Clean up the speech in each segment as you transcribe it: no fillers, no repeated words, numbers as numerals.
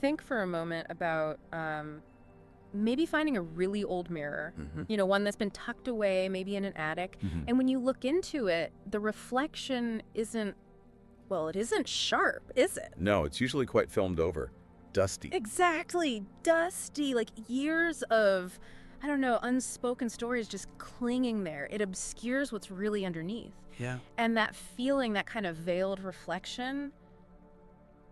Think for a moment about maybe finding a really old mirror, one that's been tucked away, maybe in an attic. And when you look into it, the reflection isn't, well, it isn't sharp, is it? No, it's usually quite filmed over. Dusty. Exactly. Dusty, like years of, I don't know, unspoken stories just clinging there. It obscures what's really underneath. Yeah. And that feeling, that kind of veiled reflection,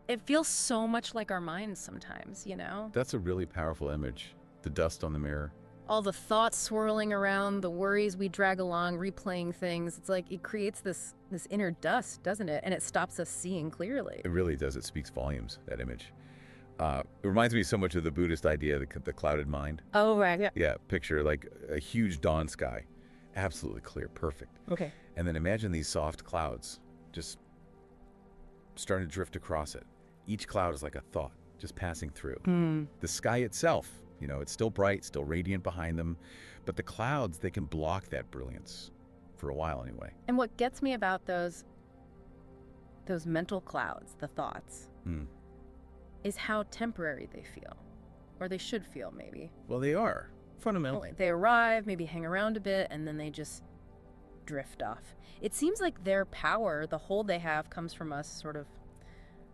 it feels so much like our minds sometimes, That's a really powerful image. The dust on the mirror. All the thoughts swirling around, the worries we drag along, replaying things. It's like it creates this inner dust, doesn't it? And it stops us seeing clearly. It really does. It speaks volumes, that image. It reminds me so much of the Buddhist idea, the clouded mind. Oh, right. Yeah. Yeah, picture like a huge dawn sky. Absolutely clear, perfect. Okay. And then imagine these soft clouds just starting to drift across it. Each cloud is like a thought just passing through. The sky itself, it's still bright, still radiant behind them, but the clouds, they can block that brilliance for a while anyway. And what gets me about those mental clouds, the thoughts, is how temporary they feel, or they should feel maybe. Well, they are, fundamentally. They arrive, maybe hang around a bit, and then they just drift off. It seems like their power, the hold they have, comes from us sort of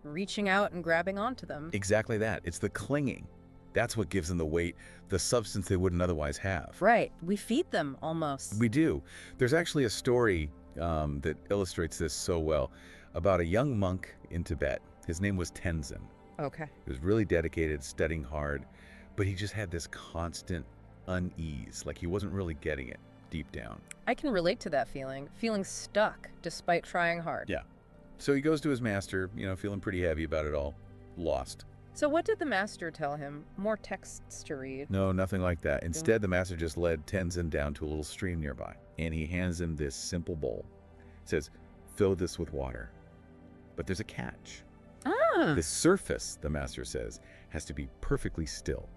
reaching out and grabbing onto them. Exactly that. It's the clinging. That's what gives them the weight, the substance they wouldn't otherwise have. Right. We feed them almost. We do. There's actually a story that illustrates this so well about a young monk in Tibet. His name was Tenzin. Okay. He was really dedicated, studying hard, but he just had this constant unease, like he wasn't really getting it deep down. I can relate to that feeling stuck despite trying hard. Yeah. So he goes to his master, feeling pretty heavy about it all, lost. So what did the master tell him? More texts to read? No, nothing like that. Instead, the master just led Tenzin down to a little stream nearby, and he hands him this simple bowl. It says, fill this with water. But there's a catch. The surface, the master says, has to be perfectly still,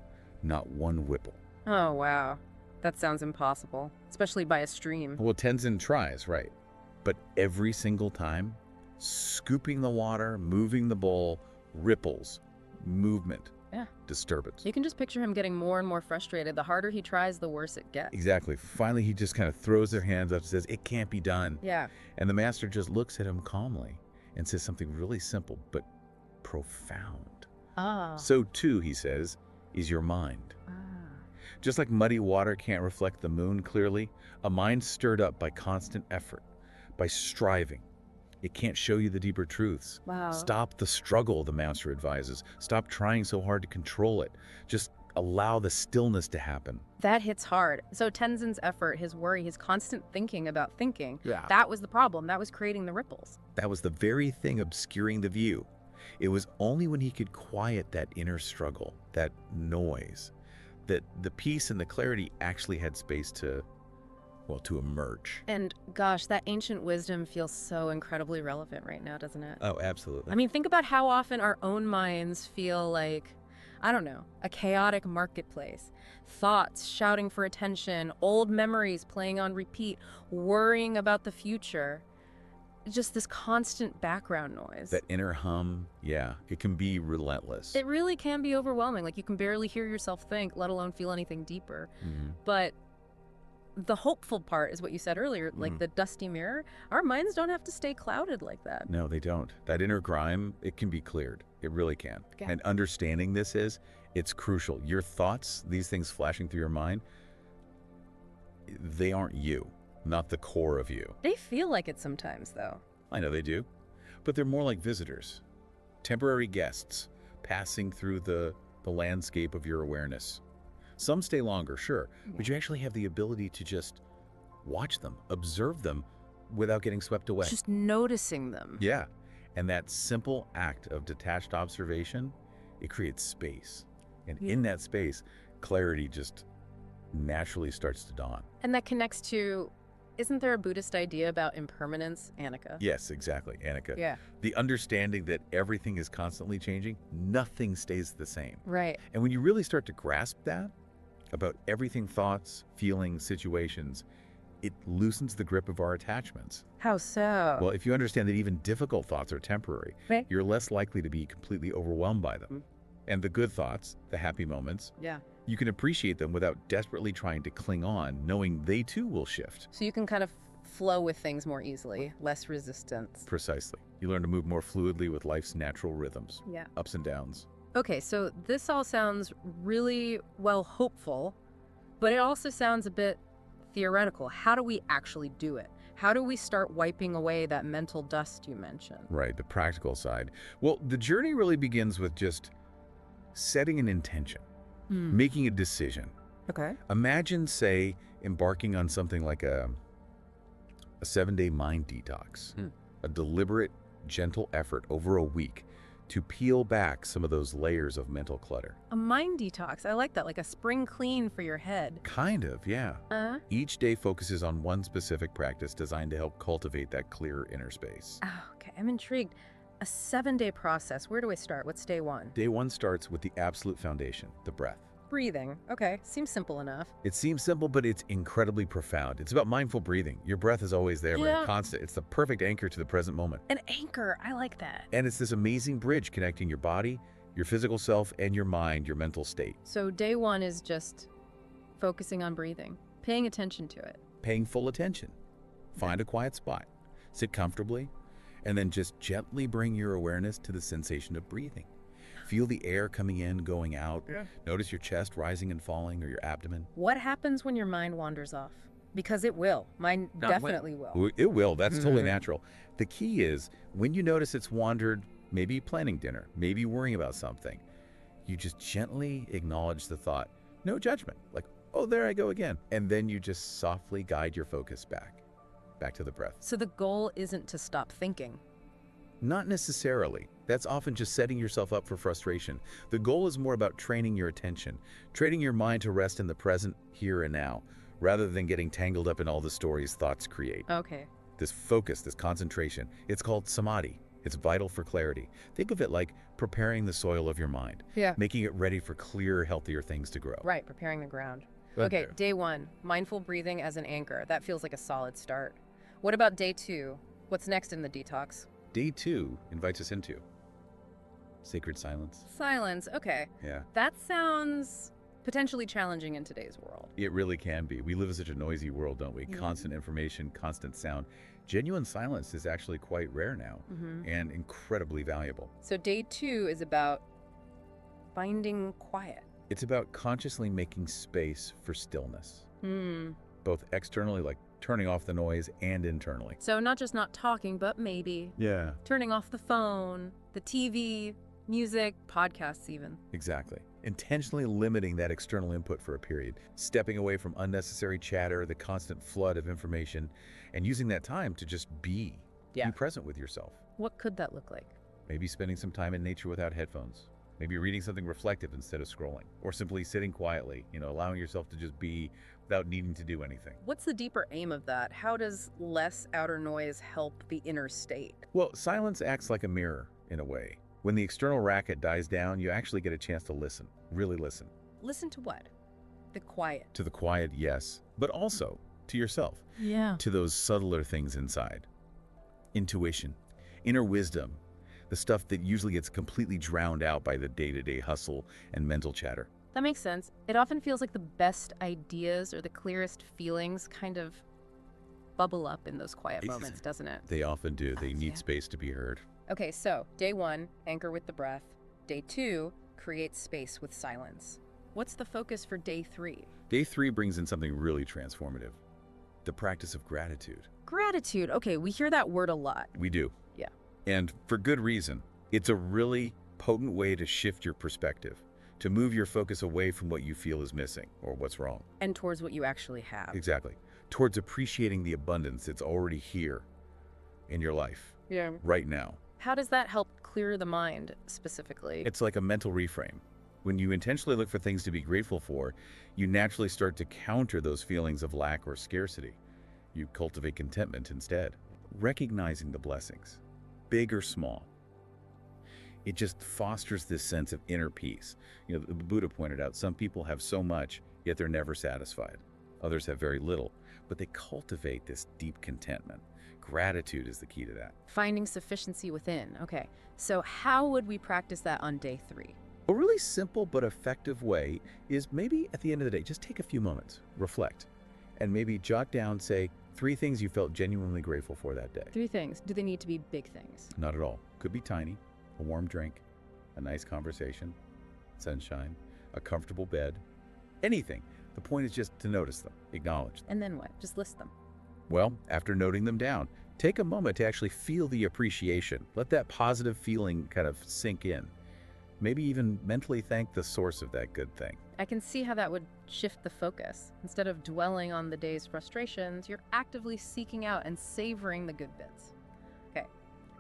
not one ripple. Oh, wow. That sounds impossible, especially by a stream. Well, Tenzin tries, right? But every single time, scooping the water, moving the bowl, ripples, movement, disturbance. You can just picture him getting more and more frustrated. The harder he tries, the worse it gets. Exactly. Finally, he just kind of throws their hands up and says, it can't be done. Yeah. And the master just looks at him calmly and says something really simple, but profound. So too, he says, is your mind. Just like muddy water can't reflect the moon clearly, a mind stirred up by constant effort, by striving. It can't show you the deeper truths. Wow. Stop the struggle, the master advises. Stop trying so hard to control it. Just allow the stillness to happen. That hits hard. So Tenzin's effort, his worry, his constant thinking about thinking, Yeah. that was the problem. That was creating the ripples. That was the very thing obscuring the view. It was only when he could quiet that inner struggle, that noise, that the peace and the clarity actually had space to emerge. And gosh, that ancient wisdom feels so incredibly relevant right now, doesn't it? Oh, absolutely. I mean, think about how often our own minds feel like, I don't know, a chaotic marketplace. Thoughts shouting for attention, old memories playing on repeat, worrying about the future. Just this constant background noise. That inner hum, it can be relentless. It really can be overwhelming. Like you can barely hear yourself think, let alone feel anything deeper. But the hopeful part is what you said earlier, like the dusty mirror. Our minds don't have to stay clouded like that. No, they don't. That inner grime, it can be cleared. It really can. Okay. And understanding this it's crucial. Your thoughts, these things flashing through your mind, they aren't you, not the core of you. They feel like it sometimes, though. I know they do, but they're more like visitors, temporary guests passing through the landscape of your awareness. Some stay longer, sure, but you actually have the ability to just watch them, observe them without getting swept away. Just noticing them. Yeah, and that simple act of detached observation, it creates space. And in that space, clarity just naturally starts to dawn. And that connects to, isn't there a Buddhist idea about impermanence, Annika? Yes, exactly, Annika. Yeah. The understanding that everything is constantly changing, nothing stays the same. Right. And when you really start to grasp that about everything, thoughts, feelings, situations, it loosens the grip of our attachments. How so? Well, if you understand that even difficult thoughts are temporary, Right. you're less likely to be completely overwhelmed by them. And the good thoughts, the happy moments, Yeah. you can appreciate them without desperately trying to cling on, knowing they too will shift. So you can kind of flow with things more easily, less resistance. Precisely. You learn to move more fluidly with life's natural rhythms, Yeah. ups and downs. Okay, so this all sounds really, well, hopeful, but it also sounds a bit theoretical. How do we actually do it? How do we start wiping away that mental dust you mentioned? Right, the practical side. Well, the journey really begins with just setting an intention, making a decision. Okay. Imagine, say, embarking on something like a 7-day mind detox, a deliberate, gentle effort over a week to peel back some of those layers of mental clutter. A mind detox. I like that, like a spring clean for your head. Kind of, yeah. Each day focuses on one specific practice designed to help cultivate that clear inner space. Oh, okay, I'm intrigued. A 7-day process. Where do I start? What's day one? Day one starts with the absolute foundation, the breath. Breathing. Okay, seems simple enough. It seems simple, but it's incredibly profound. It's about mindful breathing. Your breath is always there, Yeah. right? Constant. It's the perfect anchor to the present moment. An anchor. I like that. And it's this amazing bridge connecting your body, your physical self, and your mind, your mental state. So day one is just focusing on breathing, paying attention to it. Paying full attention. Find a quiet spot. Sit comfortably, and then just gently bring your awareness to the sensation of breathing. Feel the air coming in, going out. Yeah. Notice your chest rising and falling, or your abdomen. What happens when your mind wanders off? Because it will. Mine definitely will. It will. That's totally natural. The key is, when you notice it's wandered, maybe planning dinner, maybe worrying about something, you just gently acknowledge the thought. No judgment. Like, oh, there I go again. And then you just softly guide your focus back to the breath. So the goal isn't to stop thinking. Not necessarily. That's often just setting yourself up for frustration. The goal is more about training your attention, training your mind to rest in the present, here and now, rather than getting tangled up in all the stories thoughts create. Okay. This focus, this concentration, it's called samadhi. It's vital for clarity. Think of it like preparing the soil of your mind, Yeah. making it ready for clearer, healthier things to grow. Right, preparing the ground. Good Okay, there. day one, mindful breathing as an anchor. That feels like a solid start. What about day two? What's next in the detox? Day two invites us into sacred silence. Silence. Okay. Yeah, That sounds potentially challenging in today's world. it really can be. We live in such a noisy world, don't we? Yeah. Constant information, constant sound. Genuine silence is actually quite rare now and incredibly valuable. So day two is about finding quiet. It's about consciously making space for stillness, both externally, like turning off the noise, and internally. So not just not talking, but maybe Yeah, turning off the phone, the TV, music, podcasts even. exactly. Intentionally limiting that external input for a period, stepping away from unnecessary chatter, the constant flood of information, and using that time to just be present with yourself. What could that look like? Maybe spending some time in nature without headphones. Maybe reading something reflective instead of scrolling, or simply sitting quietly, allowing yourself to just be without needing to do anything. What's the deeper aim of that? How does less outer noise help the inner state? Well, silence acts like a mirror in a way. When the external racket dies down, you actually get a chance to listen, really listen. Listen to what? The quiet. To the quiet, yes, but also to yourself, Yeah. to those subtler things inside. Intuition, inner wisdom, the stuff that usually gets completely drowned out by the day-to-day hustle and mental chatter. That makes sense. It often feels like the best ideas or the clearest feelings kind of bubble up in those quiet moments, doesn't it? They often do. They need Yeah. space to be heard. Okay, so day one, anchor with the breath. Day two, create space with silence. What's the focus for day three? Day three brings in something really transformative, the practice of gratitude. Gratitude. Okay, we hear that word a lot. We do. Yeah. And for good reason. It's a really potent way to shift your perspective, to move your focus away from what you feel is missing or what's wrong. And towards what you actually have. Exactly. Towards appreciating the abundance that's already here in your life Yeah. right now. How does that help clear the mind specifically? It's like a mental reframe. When you intentionally look for things to be grateful for, you naturally start to counter those feelings of lack or scarcity. You cultivate contentment instead, recognizing the blessings, big or small. It just fosters this sense of inner peace. The Buddha pointed out, some people have so much, yet they're never satisfied. Others have very little, but they cultivate this deep contentment. Gratitude is the key to that. Finding sufficiency within. Okay, so how would we practice that on day three? A really simple but effective way is maybe at the end of the day, just take a few moments, reflect, and maybe jot down, say, 3 things you felt genuinely grateful for that day. 3 things. Do they need to be big things? Not at all. Could be tiny, a warm drink, a nice conversation, sunshine, a comfortable bed, anything. The point is just to notice them, acknowledge them. And then what? Just list them. Well, after noting them down, take a moment to actually feel the appreciation. Let that positive feeling kind of sink in. Maybe even mentally thank the source of that good thing. I can see how that would shift the focus. Instead of dwelling on the day's frustrations, you're actively seeking out and savoring the good bits. Okay,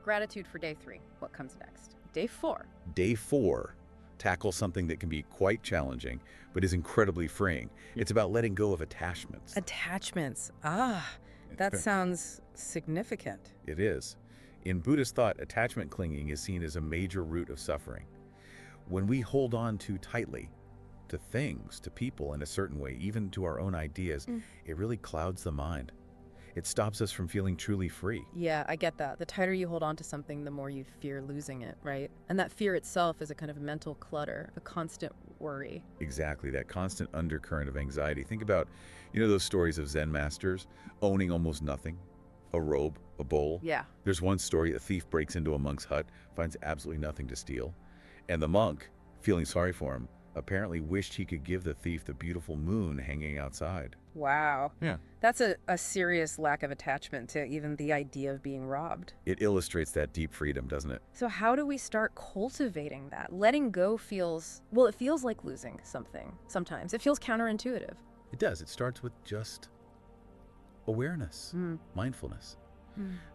gratitude for day 3. What comes next? Day 4. Day 4 tackles something that can be quite challenging, but is incredibly freeing. It's about letting go of attachments. Attachments. That sounds significant. It is. In Buddhist thought, attachment clinging is seen as a major root of suffering. When we hold on too tightly to things, to people in a certain way, even to our own ideas, it really clouds the mind. It stops us from feeling truly free. Yeah, I get that. The tighter you hold on to something, the more you fear losing it, right? And that fear itself is a kind of mental clutter, a constant worry. Exactly, that constant undercurrent of anxiety. Think about, those stories of Zen masters owning almost nothing, a robe, a bowl. Yeah. There's one story, a thief breaks into a monk's hut, finds absolutely nothing to steal. And the monk, feeling sorry for him, apparently wished he could give the thief the beautiful moon hanging outside. Wow. Yeah. That's a serious lack of attachment to even the idea of being robbed. It illustrates that deep freedom, doesn't it? So how do we start cultivating that? Letting go it feels like losing something sometimes. It feels counterintuitive. It does. It starts with just awareness, mindfulness.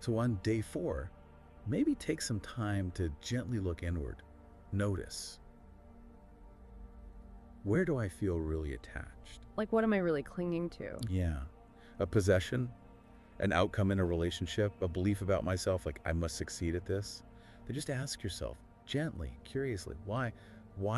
So on day 4, maybe take some time to gently look inward. Notice. Where do I feel really attached? Like, what am I really clinging to? Yeah. A possession, an outcome in a relationship, a belief about myself, like I must succeed at this. Then just ask yourself, gently, curiously, why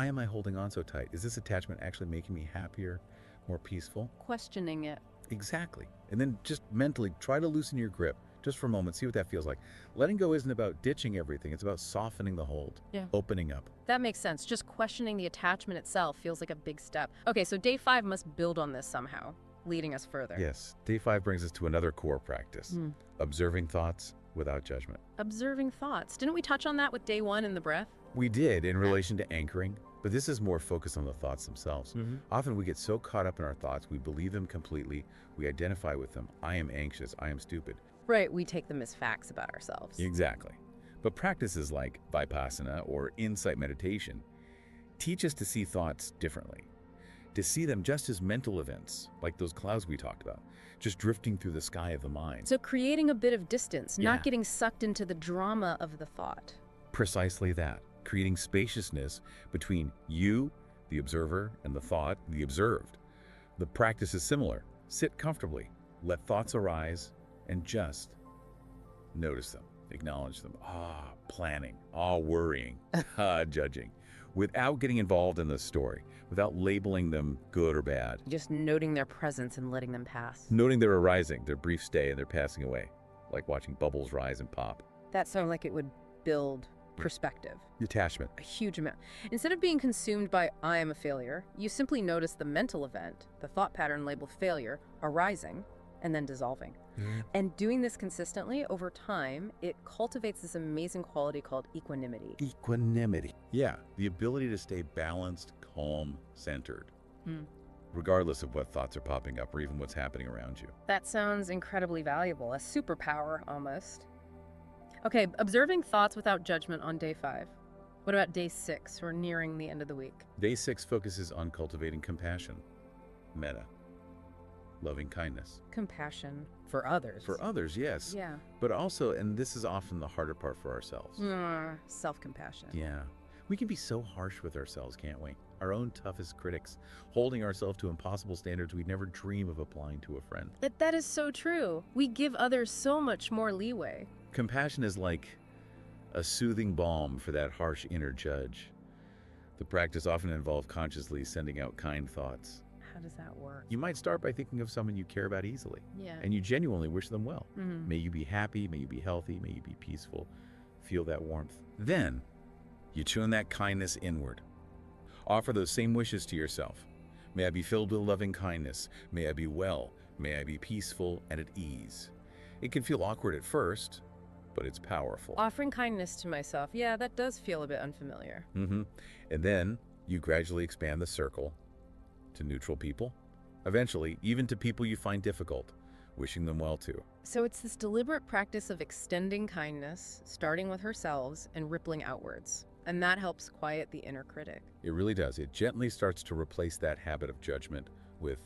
am I holding on so tight? Is this attachment actually making me happier, more peaceful? Questioning it. Exactly. And then just mentally try to loosen your grip just for a moment, see what that feels like. Letting go isn't about ditching everything. It's about softening the hold, opening up. That makes sense. Just questioning the attachment itself feels like a big step. Okay, so day 5 must build on this somehow, leading us further. Yes. Day 5 brings us to another core practice, observing thoughts without judgment. Observing thoughts. Didn't we touch on that with day 1 in the breath? We did in relation to anchoring, but this is more focused on the thoughts themselves. Often we get so caught up in our thoughts, we believe them completely, we identify with them. I am anxious, I am stupid. Right, we take them as facts about ourselves. Exactly. But practices like vipassana or insight meditation teach us to see thoughts differently, to see them just as mental events, like those clouds we talked about, just drifting through the sky of the mind. So creating a bit of distance, not getting sucked into the drama of the thought. Precisely that, creating spaciousness between you, the observer, and the thought, the observed. The practice is similar. Sit comfortably, let thoughts arise, and just notice them, acknowledge them. Planning, worrying, judging, without getting involved in the story, without labeling them good or bad. Just noting their presence and letting them pass. Noting their arising, their brief stay, and their passing away, like watching bubbles rise and pop. That sounds like it would build perspective. Detachment. A huge amount. Instead of being consumed by I am a failure, you simply notice the mental event, the thought pattern labeled failure, arising, and then dissolving. And doing this consistently over time, it cultivates this amazing quality called equanimity. Equanimity. Yeah, the ability to stay balanced, calm, centered, regardless of what thoughts are popping up or even what's happening around you. That sounds incredibly valuable, a superpower almost. Okay, observing thoughts without judgment on day 5. What about day 6? We're nearing the end of the week. Day 6 focuses on cultivating compassion, metta, loving kindness. Compassion for others. For others, yes. Yeah. But also, and this is often the harder part for ourselves. Self-compassion. Yeah. We can be so harsh with ourselves, can't we? Our own toughest critics, holding ourselves to impossible standards we'd never dream of applying to a friend. That is so true. We give others so much more leeway. Compassion is like a soothing balm for that harsh inner judge. The practice often involves consciously sending out kind thoughts. How does that work? You might start by thinking of someone you care about easily. Yeah. And you genuinely wish them well. May you be happy, may you be healthy, may you be peaceful. Feel that warmth. Then, you tune that kindness inward. Offer those same wishes to yourself. May I be filled with loving kindness. May I be well. May I be peaceful and at ease. It can feel awkward at first, but it's powerful. Offering kindness to myself, yeah, that does feel a bit unfamiliar. And then you gradually expand the circle to neutral people, eventually even to people you find difficult, wishing them well too. So it's this deliberate practice of extending kindness, starting with ourselves and rippling outwards. And that helps quiet the inner critic. It really does. It gently starts to replace that habit of judgment with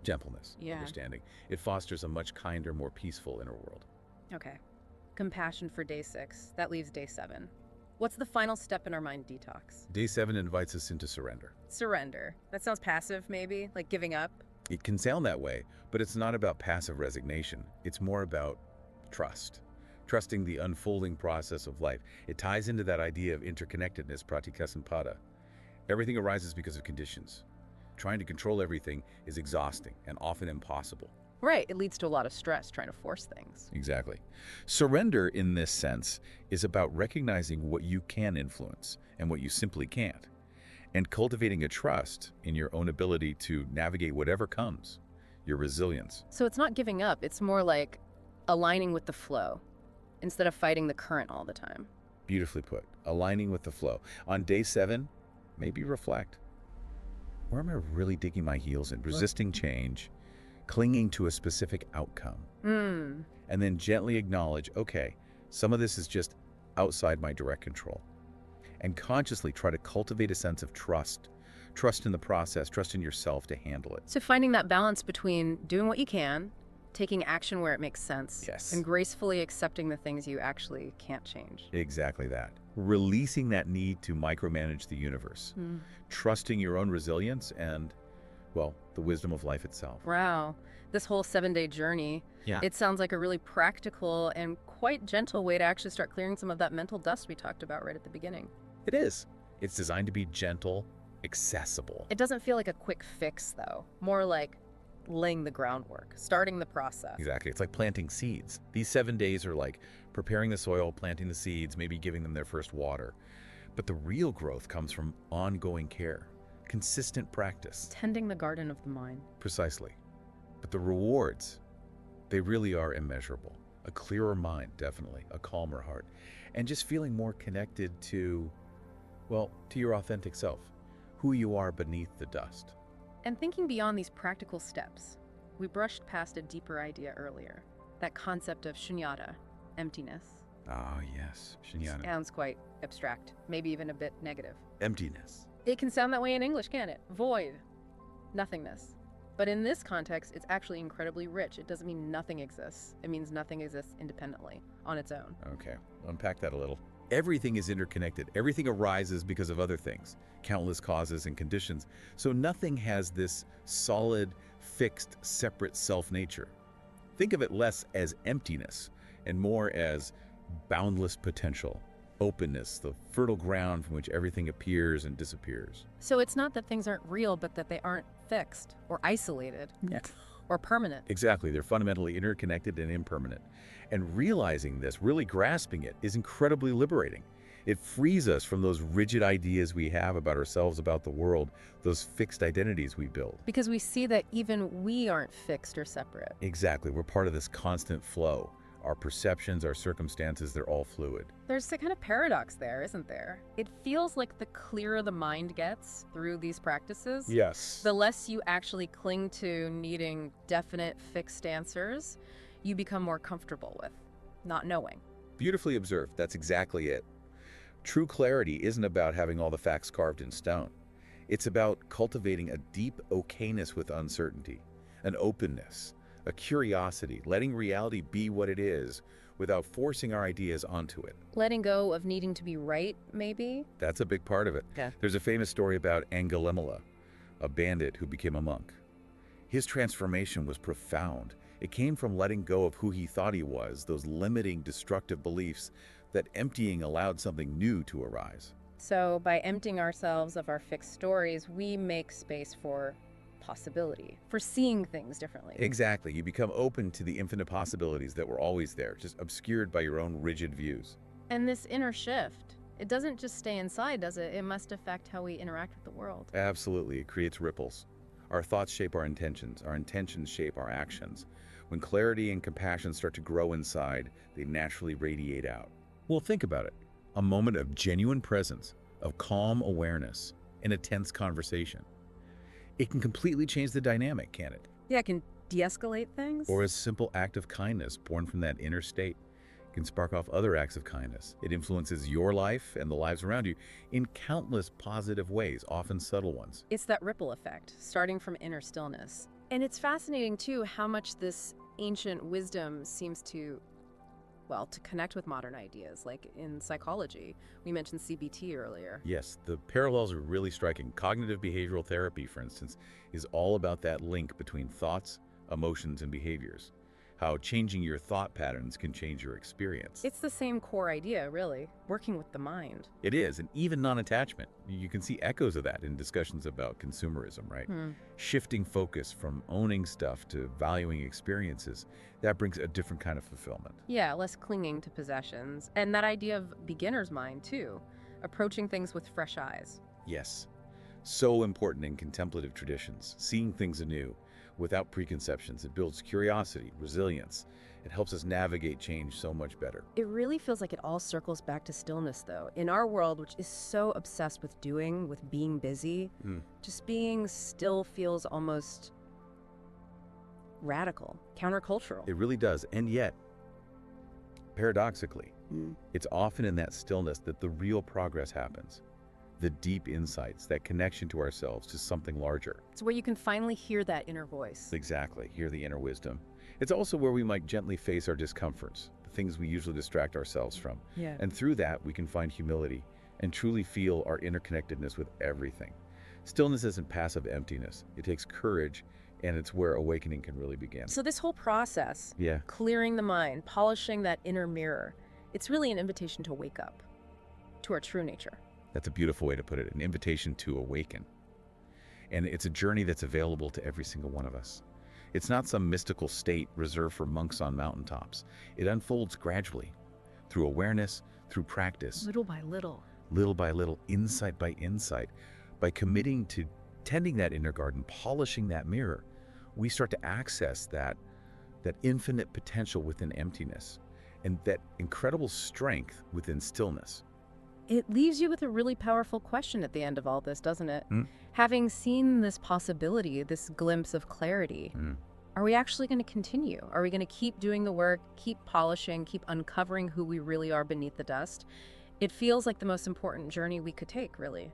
gentleness, understanding. It fosters a much kinder, more peaceful inner world. Okay. Compassion for day 6. That leaves day 7. What's the final step in our mind detox? Day 7 invites us into surrender. Surrender. That sounds passive, maybe, like giving up. It can sound that way, but it's not about passive resignation. It's more about trust. Trusting the unfolding process of life. It ties into that idea of interconnectedness, pratikasampada. Everything arises because of conditions. Trying to control everything is exhausting and often impossible. Right, it leads to a lot of stress trying to force things. Exactly. Surrender, in this sense, is about recognizing what you can influence and what you simply can't, and cultivating a trust in your own ability to navigate whatever comes, your resilience. So it's not giving up, it's more like aligning with the flow instead of fighting the current all the time. Beautifully put. Aligning with the flow. On day 7, maybe reflect. Where am I really digging my heels in? Resisting change, clinging to a specific outcome. And then gently acknowledge, okay, some of this is just outside my direct control. And consciously try to cultivate a sense of trust. Trust in the process, trust in yourself to handle it. So finding that balance between doing what you can, taking action where it makes sense, and gracefully accepting the things you actually can't change. Exactly that. Releasing that need to micromanage the universe. Trusting your own resilience and, well, the wisdom of life itself. Wow. This whole 7-day journey, it sounds like a really practical and quite gentle way to actually start clearing some of that mental dust we talked about right at the beginning. It is. It's designed to be gentle, accessible. It doesn't feel like a quick fix, though. More like laying the groundwork, starting the process. Exactly. It's like planting seeds. These 7 days are like preparing the soil, planting the seeds, maybe giving them their first water. But the real growth comes from ongoing care, consistent practice. Tending the garden of the mind. Precisely. But the rewards, they really are immeasurable. A clearer mind, definitely, a calmer heart, and just feeling more connected to, well, to your authentic self, who you are beneath the dust. And thinking beyond these practical steps, we brushed past a deeper idea earlier, that concept of shunyata, emptiness. Ah, yes, shunyata. Sounds quite abstract, maybe even a bit negative. Emptiness. It can sound that way in English, can't it? Void, nothingness. But in this context, it's actually incredibly rich. It doesn't mean nothing exists. It means nothing exists independently, on its own. Okay, unpack that a little. Everything is interconnected. Everything arises because of other things, countless causes and conditions. So nothing has this solid, fixed, separate self-nature. Think of it less as emptiness and more as boundless potential, openness, the fertile ground from which everything appears and disappears. So it's not that things aren't real, but that they aren't fixed or isolated or permanent. Exactly. They're fundamentally interconnected and impermanent. And realizing this, really grasping it, is incredibly liberating. It frees us from those rigid ideas we have about ourselves, about the world, those fixed identities we build. Because we see that even we aren't fixed or separate. Exactly. We're part of this constant flow. Our perceptions, our circumstances, they're all fluid. There's a kind of paradox there, isn't there? It feels like the clearer the mind gets through these practices, the less you actually cling to needing definite, fixed answers, you become more comfortable with not knowing. Beautifully observed. That's exactly it. True clarity isn't about having all the facts carved in stone. It's about cultivating a deep okayness with uncertainty, an openness, a curiosity, letting reality be what it is without forcing our ideas onto it. Letting go of needing to be right, maybe? That's a big part of it. There's a famous story about Angulimala, a bandit who became a monk. His transformation was profound. It came from letting go of who he thought he was, those limiting, destructive beliefs, that emptying allowed something new to arise. So by emptying ourselves of our fixed stories, we make space for possibility, for seeing things differently. Exactly. You become open to the infinite possibilities that were always there, just obscured by your own rigid views. And this inner shift, It doesn't just stay inside, does it? It must affect how we interact with the world. Absolutely, it creates ripples. Our thoughts shape our intentions shape our actions. When clarity and compassion start to grow inside, they naturally radiate out. Well, think about it. A moment of genuine presence, of calm awareness, in a tense conversation. It can completely change the dynamic, can't it? Yeah, it can de-escalate things. Or a simple act of kindness born from that inner state can spark off other acts of kindness. It influences your life and the lives around you in countless positive ways, often subtle ones. It's that ripple effect, starting from inner stillness. And it's fascinating, too, how much this ancient wisdom seems to connect with modern ideas, like in psychology. We mentioned CBT earlier. Yes, the parallels are really striking. Cognitive behavioral therapy, for instance, is all about that link between thoughts, emotions, and behaviors. How changing your thought patterns can change your experience. It's the same core idea, really, working with the mind. It is, and even non-attachment. You can see echoes of that in discussions about consumerism, right? Shifting focus from owning stuff to valuing experiences, that brings a different kind of fulfillment. Yeah, less clinging to possessions. And that idea of beginner's mind, too, approaching things with fresh eyes. Yes, so important in contemplative traditions, seeing things anew, without preconceptions. It builds curiosity, resilience. It helps us navigate change so much better. It really feels like it all circles back to stillness, though. In our world, which is so obsessed with doing, with being busy, just being still feels almost radical, countercultural. It really does. And yet, paradoxically, it's often in that stillness that the real progress happens. The deep insights, that connection to ourselves, to something larger. It's where you can finally hear that inner voice. Exactly, hear the inner wisdom. It's also where we might gently face our discomforts, the things we usually distract ourselves from. Yeah. And through that, we can find humility and truly feel our interconnectedness with everything. Stillness isn't passive emptiness. It takes courage, and it's where awakening can really begin. So this whole process, Yeah. clearing the mind, polishing that inner mirror, it's really an invitation to wake up to our true nature. That's a beautiful way to put it, an invitation to awaken. And it's a journey that's available to every single one of us. It's not some mystical state reserved for monks on mountaintops. It unfolds gradually, through awareness, through practice. Little by little. Little by little, insight by insight. By committing to tending that inner garden, polishing that mirror, we start to access that infinite potential within emptiness and that incredible strength within stillness. It leaves you with a really powerful question at the end of all this, doesn't it? Having seen this possibility, this glimpse of clarity, are we actually going to continue? Are we going to keep doing the work, keep polishing, keep uncovering who we really are beneath the dust? It feels like the most important journey we could take, really.